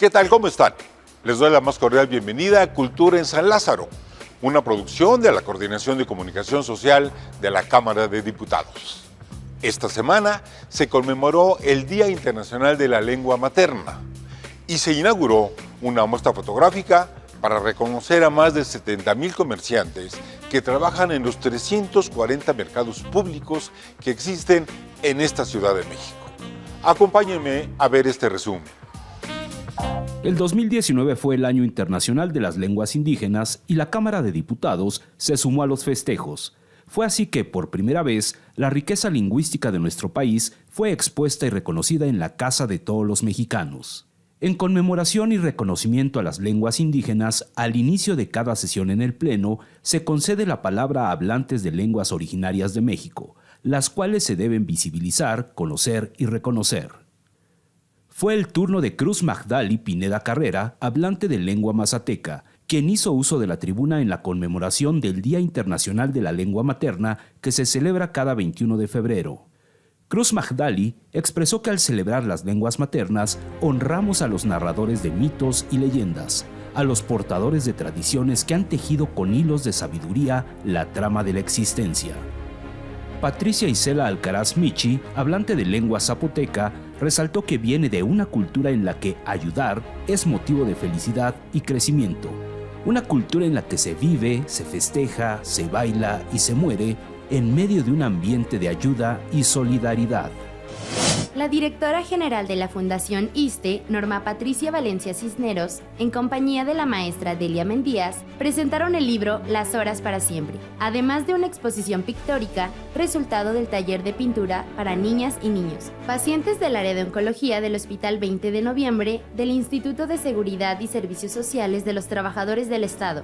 ¿Qué tal? ¿Cómo están? Les doy la más cordial bienvenida a Cultura en San Lázaro, una producción de la Coordinación de Comunicación Social de la Cámara de Diputados. Esta semana se conmemoró el Día Internacional de la Lengua Materna y se inauguró una muestra fotográfica para reconocer a más de 70,000 comerciantes que trabajan en los 340 mercados públicos que existen en esta Ciudad de México. Acompáñenme a ver este resumen. El 2019 fue el Año Internacional de las Lenguas Indígenas y la Cámara de Diputados se sumó a los festejos. Fue así que, por primera vez, la riqueza lingüística de nuestro país fue expuesta y reconocida en la Casa de Todos los Mexicanos. En conmemoración y reconocimiento a las lenguas indígenas, al inicio de cada sesión en el Pleno, se concede la palabra a hablantes de lenguas originarias de México, las cuales se deben visibilizar, conocer y reconocer. Fue el turno de Cruz Magdali Pineda Carrera, hablante de lengua mazateca, quien hizo uso de la tribuna en la conmemoración del Día Internacional de la Lengua Materna que se celebra cada 21 de febrero. Cruz Magdali expresó que al celebrar las lenguas maternas, honramos a los narradores de mitos y leyendas, a los portadores de tradiciones que han tejido con hilos de sabiduría la trama de la existencia. Patricia Isela Alcaraz Michi, hablante de lengua zapoteca, resaltó que viene de una cultura en la que ayudar es motivo de felicidad y crecimiento. Una cultura en la que se vive, se festeja, se baila y se muere en medio de un ambiente de ayuda y solidaridad. La directora general de la Fundación ISSSTE, Norma Patricia Valencia Cisneros, en compañía de la maestra Delia Mendías, presentaron el libro Las Horas para Siempre, además de una exposición pictórica, resultado del taller de pintura para niñas y niños, pacientes del área de oncología del Hospital 20 de Noviembre del Instituto de Seguridad y Servicios Sociales de los Trabajadores del Estado.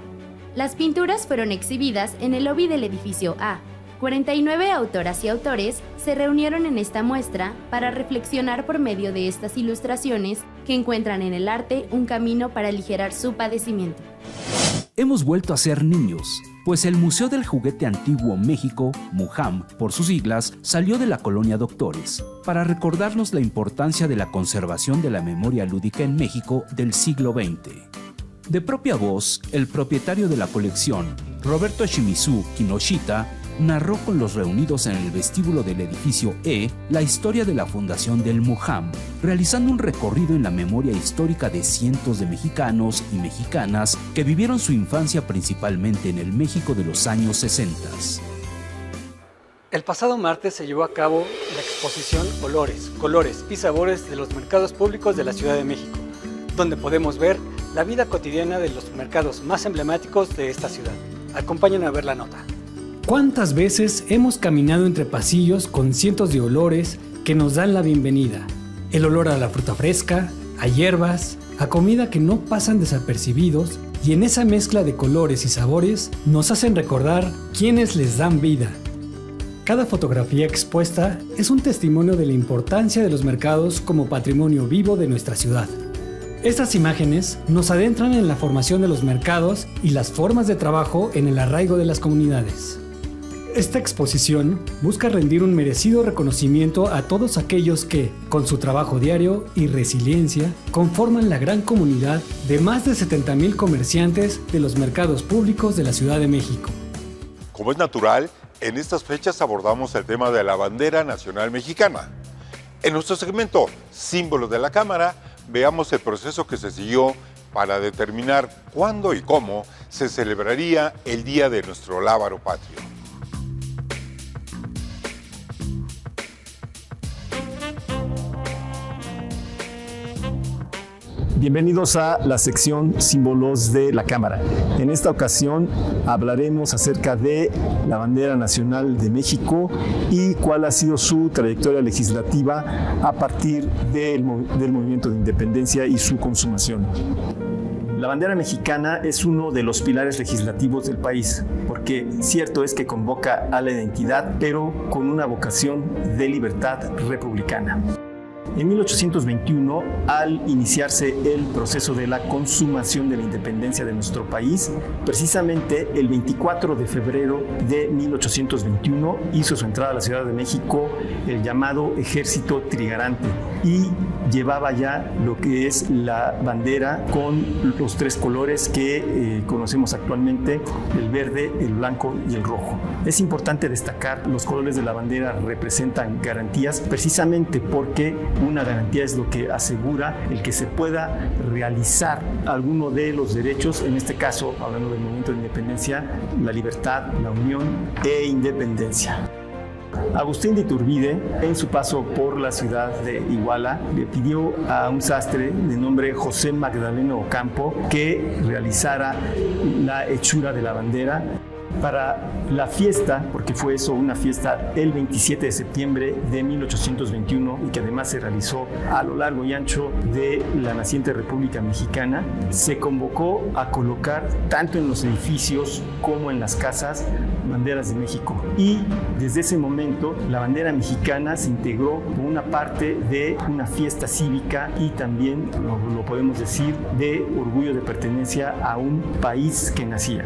Las pinturas fueron exhibidas en el lobby del edificio A. 49 autoras y autores se reunieron en esta muestra para reflexionar por medio de estas ilustraciones que encuentran en el arte un camino para aligerar su padecimiento. Hemos vuelto a ser niños, pues el Museo del Juguete Antiguo México, MUJAM por sus siglas, salió de la colonia Doctores, para recordarnos la importancia de la conservación de la memoria lúdica en México del siglo XX. De propia voz, el propietario de la colección, Roberto Shimizu Kinoshita, narró con los reunidos en el vestíbulo del edificio E la historia de la fundación del MUJAM, realizando un recorrido en la memoria histórica de cientos de mexicanos y mexicanas que vivieron su infancia principalmente en el México de los años 60. El pasado martes se llevó a cabo la exposición Olores, Colores y Sabores de los mercados públicos de la Ciudad de México, donde podemos ver la vida cotidiana de los mercados más emblemáticos de esta ciudad. Acompáñenme a ver la nota. ¿Cuántas veces hemos caminado entre pasillos con cientos de olores que nos dan la bienvenida? El olor a la fruta fresca, a hierbas, a comida que no pasan desapercibidos, y en esa mezcla de colores y sabores nos hacen recordar quiénes les dan vida. Cada fotografía expuesta es un testimonio de la importancia de los mercados como patrimonio vivo de nuestra ciudad. Estas imágenes nos adentran en la formación de los mercados y las formas de trabajo en el arraigo de las comunidades. Esta exposición busca rendir un merecido reconocimiento a todos aquellos que, con su trabajo diario y resiliencia, conforman la gran comunidad de más de 70,000 comerciantes de los mercados públicos de la Ciudad de México. Como es natural, en estas fechas abordamos el tema de la bandera nacional mexicana. En nuestro segmento Símbolos de la Cámara, veamos el proceso que se siguió para determinar cuándo y cómo se celebraría el Día de nuestro Lábaro Patrio. Bienvenidos a la sección Símbolos de la Cámara. En esta ocasión hablaremos acerca de la bandera nacional de México y cuál ha sido su trayectoria legislativa a partir del movimiento de independencia y su consumación. La bandera mexicana es uno de los pilares legislativos del país, porque cierto es que convoca a la identidad, pero con una vocación de libertad republicana. En 1821, al iniciarse el proceso de la consumación de la independencia de nuestro país, precisamente el 24 de febrero de 1821 hizo su entrada a la Ciudad de México el llamado Ejército Trigarante, y llevaba ya lo que es la bandera con los tres colores que conocemos actualmente, el verde, el blanco y el rojo. Es importante destacar, los colores de la bandera representan garantías, precisamente porque una garantía es lo que asegura el que se pueda realizar alguno de los derechos, en este caso, hablando del movimiento de independencia, la libertad, la unión e independencia. Agustín de Iturbide, en su paso por la ciudad de Iguala, le pidió a un sastre de nombre José Magdaleno Ocampo que realizara la hechura de la bandera para la fiesta, porque fue eso, una fiesta el 27 de septiembre de 1821 y que además se realizó a lo largo y ancho de la naciente República Mexicana. Se convocó a colocar tanto en los edificios como en las casas banderas de México, y desde ese momento la bandera mexicana se integró como una parte de una fiesta cívica y también, lo podemos decir, de orgullo de pertenencia a un país que nacía.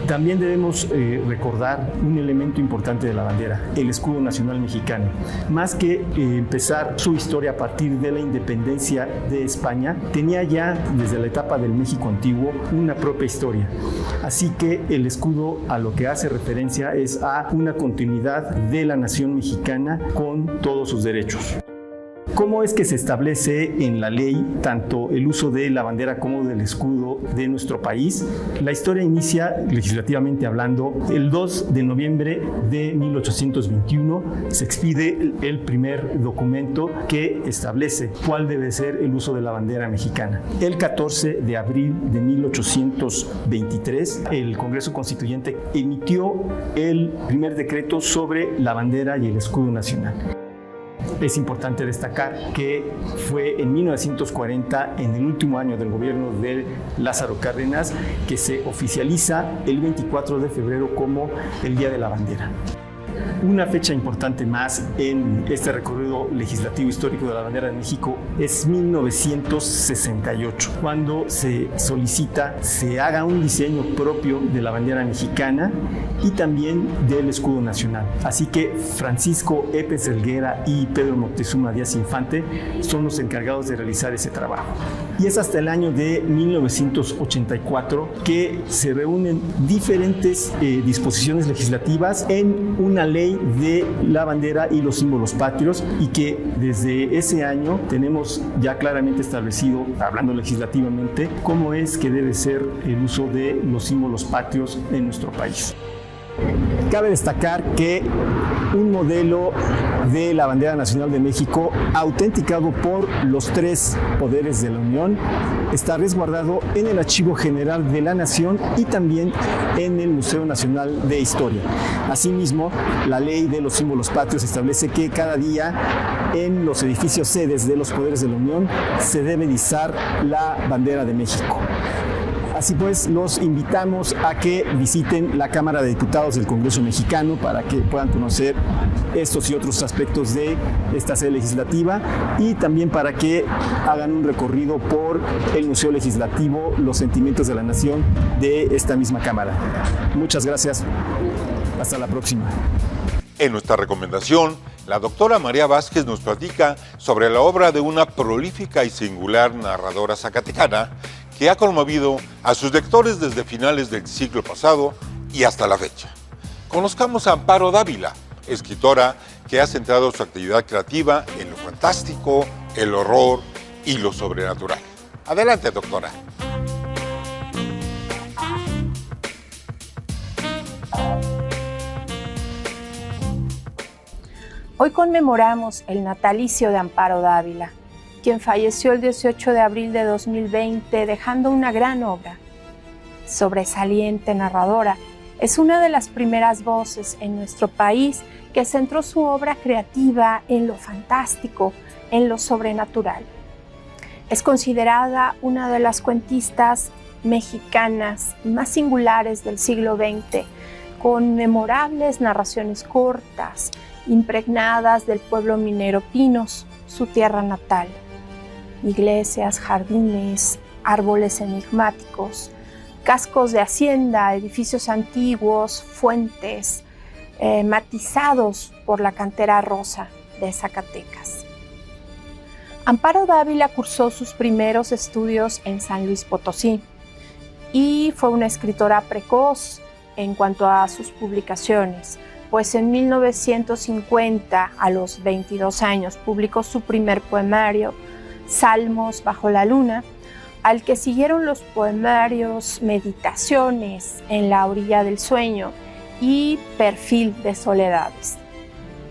También debemos recordar un elemento importante de la bandera, el escudo nacional mexicano. Más que empezar su historia a partir de la independencia de España, tenía ya desde la etapa del México antiguo una propia historia. Así que el escudo a lo que hace referencia es a una continuidad de la nación mexicana con todos sus derechos. ¿Cómo es que se establece en la ley tanto el uso de la bandera como del escudo de nuestro país? La historia inicia, legislativamente hablando, el 2 de noviembre de 1821. Se expide el primer documento que establece cuál debe ser el uso de la bandera mexicana. El 14 de abril de 1823, el Congreso Constituyente emitió el primer decreto sobre la bandera y el escudo nacional. Es importante destacar que fue en 1940, en el último año del gobierno de Lázaro Cárdenas, que se oficializa el 24 de febrero como el Día de la Bandera. Una fecha importante más en este recorrido legislativo histórico de la bandera de México es 1968, cuando se solicita se haga un diseño propio de la bandera mexicana y también del escudo nacional. Así que Francisco Epes Helguera y Pedro Moctezuma Díaz Infante son los encargados de realizar ese trabajo. Y es hasta el año de 1984 que se reúnen diferentes disposiciones legislativas en una ley de la bandera y los símbolos patrios, y que desde ese año tenemos ya claramente establecido, hablando legislativamente, cómo es que debe ser el uso de los símbolos patrios en nuestro país. Cabe destacar que un modelo de la bandera nacional de México, autenticado por los tres poderes de la Unión, está resguardado en el Archivo General de la Nación y también en el Museo Nacional de Historia. Asimismo, la ley de los símbolos patrios establece que cada día en los edificios sedes de los poderes de la Unión se debe izar la bandera de México. Así pues, los invitamos a que visiten la Cámara de Diputados del Congreso Mexicano para que puedan conocer estos y otros aspectos de esta sede legislativa, y también para que hagan un recorrido por el Museo Legislativo, los sentimientos de la nación de esta misma Cámara. Muchas gracias. Hasta la próxima. En nuestra recomendación, la doctora María Vázquez nos platica sobre la obra de una prolífica y singular narradora zacatecana que ha conmovido a sus lectores desde finales del siglo pasado y hasta la fecha. Conozcamos a Amparo Dávila, escritora que ha centrado su actividad creativa en lo fantástico, el horror y lo sobrenatural. Adelante, doctora. Hoy conmemoramos el natalicio de Amparo Dávila, quien falleció el 18 de abril de 2020, dejando una gran obra. Sobresaliente narradora, es una de las primeras voces en nuestro país que centró su obra creativa en lo fantástico, en lo sobrenatural. Es considerada una de las cuentistas mexicanas más singulares del siglo XX, con memorables narraciones cortas, impregnadas del pueblo minero Pinos, su tierra natal. Iglesias, jardines, árboles enigmáticos, cascos de hacienda, edificios antiguos, fuentes, matizados por la cantera rosa de Zacatecas. Amparo Dávila cursó sus primeros estudios en San Luis Potosí y fue una escritora precoz en cuanto a sus publicaciones, pues en 1950, a los 22 años, publicó su primer poemario, Salmos bajo la luna, al que siguieron los poemarios Meditaciones en la orilla del sueño y Perfil de soledades.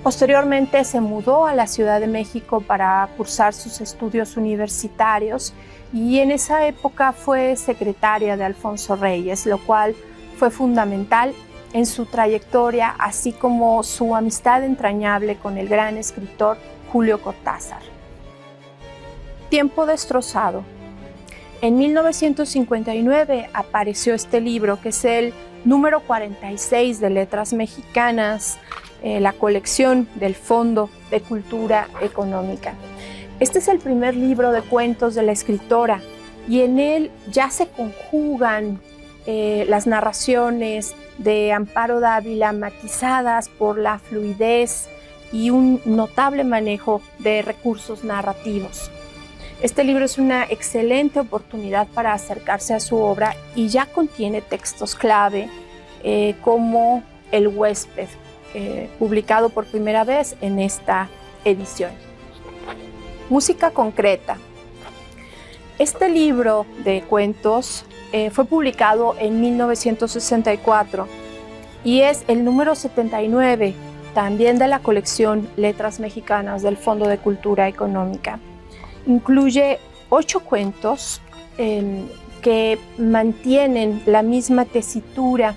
Posteriormente se mudó a la Ciudad de México para cursar sus estudios universitarios y en esa época fue secretaria de Alfonso Reyes, lo cual fue fundamental en su trayectoria, así como su amistad entrañable con el gran escritor Julio Cortázar. Tiempo destrozado. En 1959 apareció este libro, que es el número 46 de Letras Mexicanas, la colección del Fondo de Cultura Económica. Este es el primer libro de cuentos de la escritora y en él ya se conjugan las narraciones de Amparo Dávila matizadas por la fluidez y un notable manejo de recursos narrativos. Este libro es una excelente oportunidad para acercarse a su obra y ya contiene textos clave como El huésped, publicado por primera vez en esta edición. Música concreta. Este libro de cuentos fue publicado en 1964 y es el número 79 también de la colección Letras Mexicanas del Fondo de Cultura Económica. Incluye 8 cuentos que mantienen la misma tesitura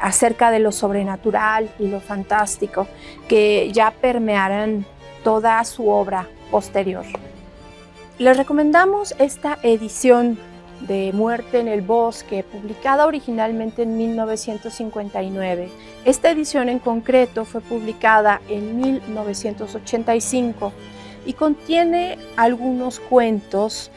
acerca de lo sobrenatural y lo fantástico, que ya permearán toda su obra posterior. Les recomendamos esta edición de Muerte en el Bosque, publicada originalmente en 1959. Esta edición en concreto fue publicada en 1985 y contiene algunos cuentos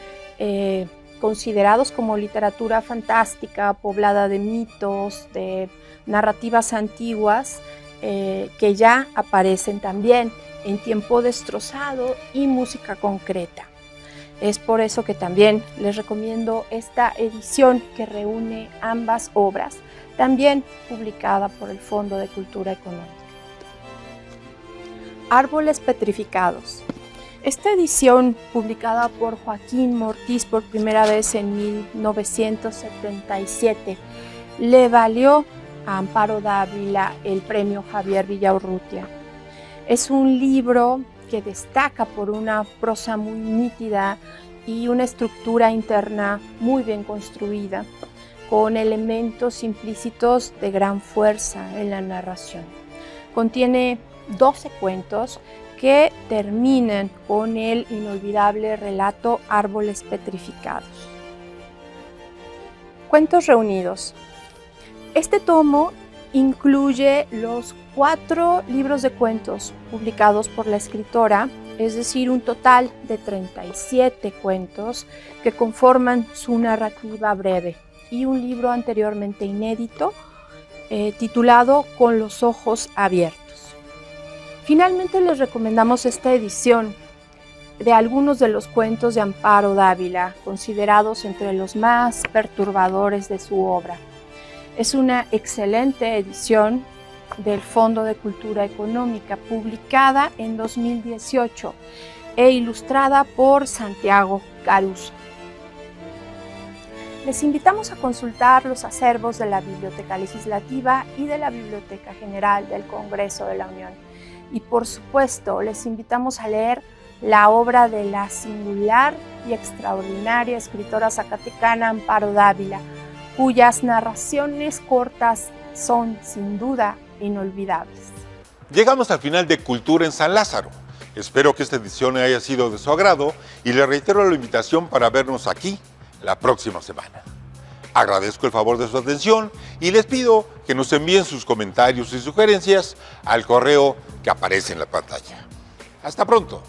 considerados como literatura fantástica, poblada de mitos, de narrativas antiguas, que ya aparecen también en Tiempo destrozado y Música concreta. Es por eso que también les recomiendo esta edición que reúne ambas obras, también publicada por el Fondo de Cultura Económica. Árboles petrificados. Esta edición, publicada por Joaquín Mortiz por primera vez en 1977, le valió a Amparo Dávila el premio Javier Villaurrutia. Es un libro que destaca por una prosa muy nítida y una estructura interna muy bien construida, con elementos implícitos de gran fuerza en la narración. Contiene 12 cuentos que terminan con el inolvidable relato Árboles petrificados. Cuentos reunidos. Este tomo incluye los 4 libros de cuentos publicados por la escritora, es decir, un total de 37 cuentos que conforman su narrativa breve, y un libro anteriormente inédito titulado Con los ojos abiertos. Finalmente les recomendamos esta edición de algunos de los cuentos de Amparo Dávila, considerados entre los más perturbadores de su obra. Es una excelente edición del Fondo de Cultura Económica, publicada en 2018 e ilustrada por Santiago Caruso. Les invitamos a consultar los acervos de la Biblioteca Legislativa y de la Biblioteca General del Congreso de la Unión. Y por supuesto, les invitamos a leer la obra de la singular y extraordinaria escritora zacatecana Amparo Dávila, cuyas narraciones cortas son, sin duda, inolvidables. Llegamos al final de Cultura en San Lázaro. Espero que esta edición haya sido de su agrado y le reitero la invitación para vernos aquí la próxima semana. Agradezco el favor de su atención y les pido que nos envíen sus comentarios y sugerencias al correo que aparece en la pantalla. Hasta pronto.